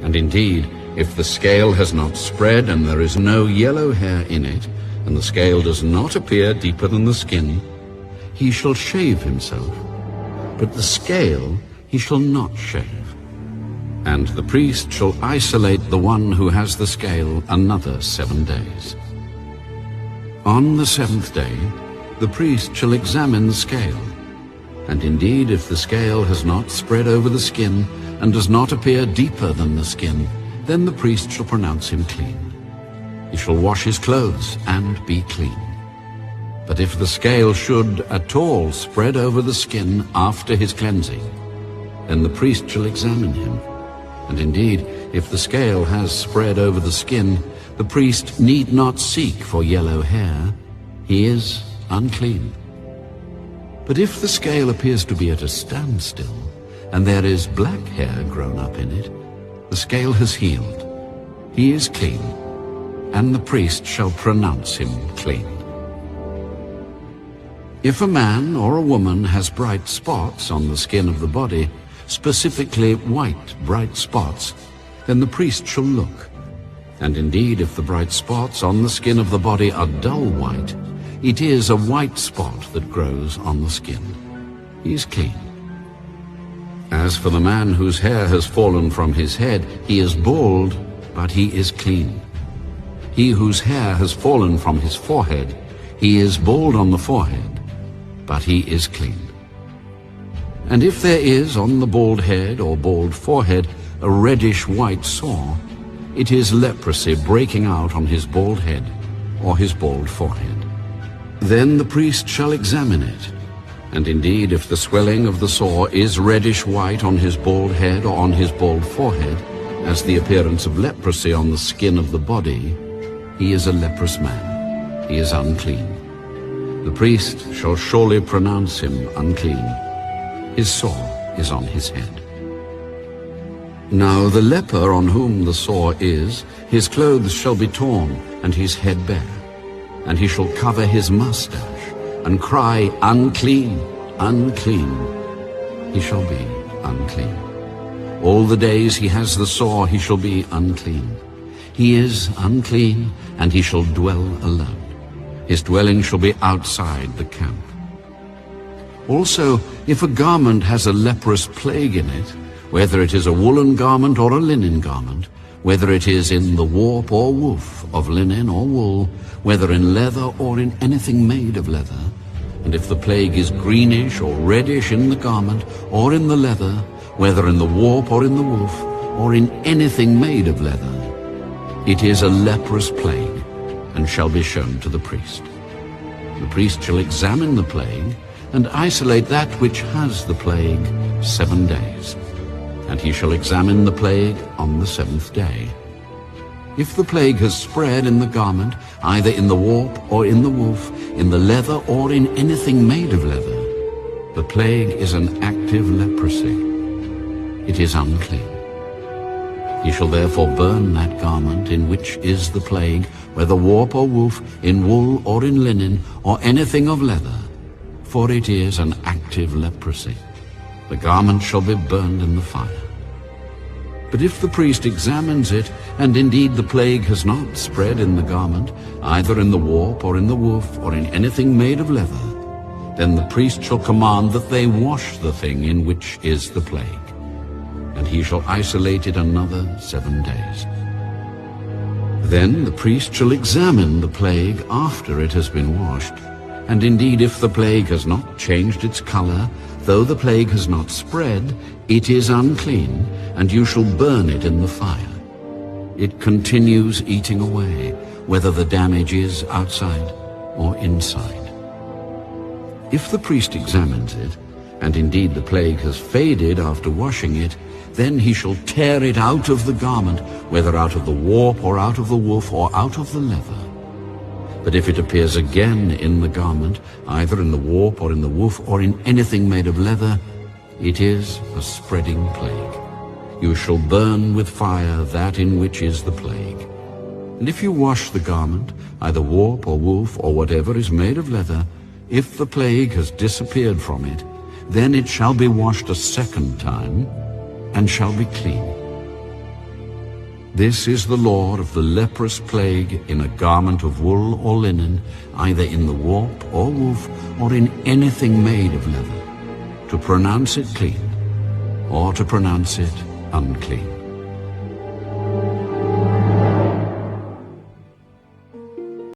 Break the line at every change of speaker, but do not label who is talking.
And indeed, if the scale has not spread and there is no yellow hair in it, and the scale does not appear deeper than the skin, he shall shave himself, but the scale he shall not shave. And the priest shall isolate the one who has the scale another 7 days. On the 7th day, the priest shall examine the scale, and indeed if the scale has not spread over the skin and does not appear deeper than the skin, then the priest shall pronounce him clean. He shall wash his clothes and be clean. But if the scale should at all spread over the skin after his cleansing, then the priest shall examine him. And indeed, if the scale has spread over the skin, the priest need not seek for yellow hair. He is unclean. But if the scale appears to be at a standstill, and there is black hair grown up in it, the scale has healed. He is clean, and the priest shall pronounce him clean. If a man or a woman has bright spots on the skin of the body, specifically white bright spots, then the priest shall look. And indeed, if the bright spots on the skin of the body are dull white, it is a white spot that grows on the skin. He is clean. As for the man whose hair has fallen from his head, he is bald, but he is clean. He whose hair has fallen from his forehead, he is bald on the forehead, but he is clean. And if there is on the bald head or bald forehead a reddish-white sore, it is leprosy breaking out on his bald head or his bald forehead. Then the priest shall examine it, and indeed if the swelling of the sore is reddish-white on his bald head or on his bald forehead, as the appearance of leprosy on the skin of the body, he is a leprous man. He is unclean. The priest shall surely pronounce him unclean. His sore is on his head. Now the leper on whom the sore is, his clothes shall be torn, and his head bare. And he shall cover his mustache, and cry, Unclean, unclean. He shall be unclean. All the days he has the sore, he shall be unclean. He is unclean, and he shall dwell alone. His dwelling shall be outside the camp. Also, if a garment has a leprous plague in it, whether it is a woolen garment or a linen garment, whether it is in the warp or woof of linen or wool, whether in leather or in anything made of leather, and if the plague is greenish or reddish in the garment or in the leather, whether in the warp or in the woof, or in anything made of leather, it is a leprous plague, and shall be shown to the priest. The priest shall examine the plague, and isolate that which has the plague 7 days. And he shall examine the plague on the 7th day. If the plague has spread in the garment, either in the warp or in the woof, in the leather or in anything made of leather, the plague is an active leprosy. It is unclean. He shall therefore burn that garment in which is the plague, whether warp or woof, in wool or in linen, or anything of leather, for it is an active leprosy. The garment shall be burned in the fire. But if the priest examines it, and indeed the plague has not spread in the garment, either in the warp or in the woof, or in anything made of leather, then the priest shall command that they wash the thing in which is the plague, and he shall isolate it another 7 days. Then the priest shall examine the plague after it has been washed, and indeed if the plague has not changed its color, though the plague has not spread, it is unclean, and you shall burn it in the fire. It continues eating away, whether the damage is outside or inside. If the priest examines it, and indeed the plague has faded after washing it, then he shall tear it out of the garment, whether out of the warp or out of the woof or out of the leather. But if it appears again in the garment, either in the warp or in the woof or in anything made of leather, it is a spreading plague. You shall burn with fire that in which is the plague. And if you wash the garment, either warp or woof or whatever is made of leather, if the plague has disappeared from it, then it shall be washed a second time, and shall be clean. This is the law of the leprous plague in a garment of wool or linen, either in the warp or woof, or in anything made of leather, to pronounce it clean, or to pronounce it unclean.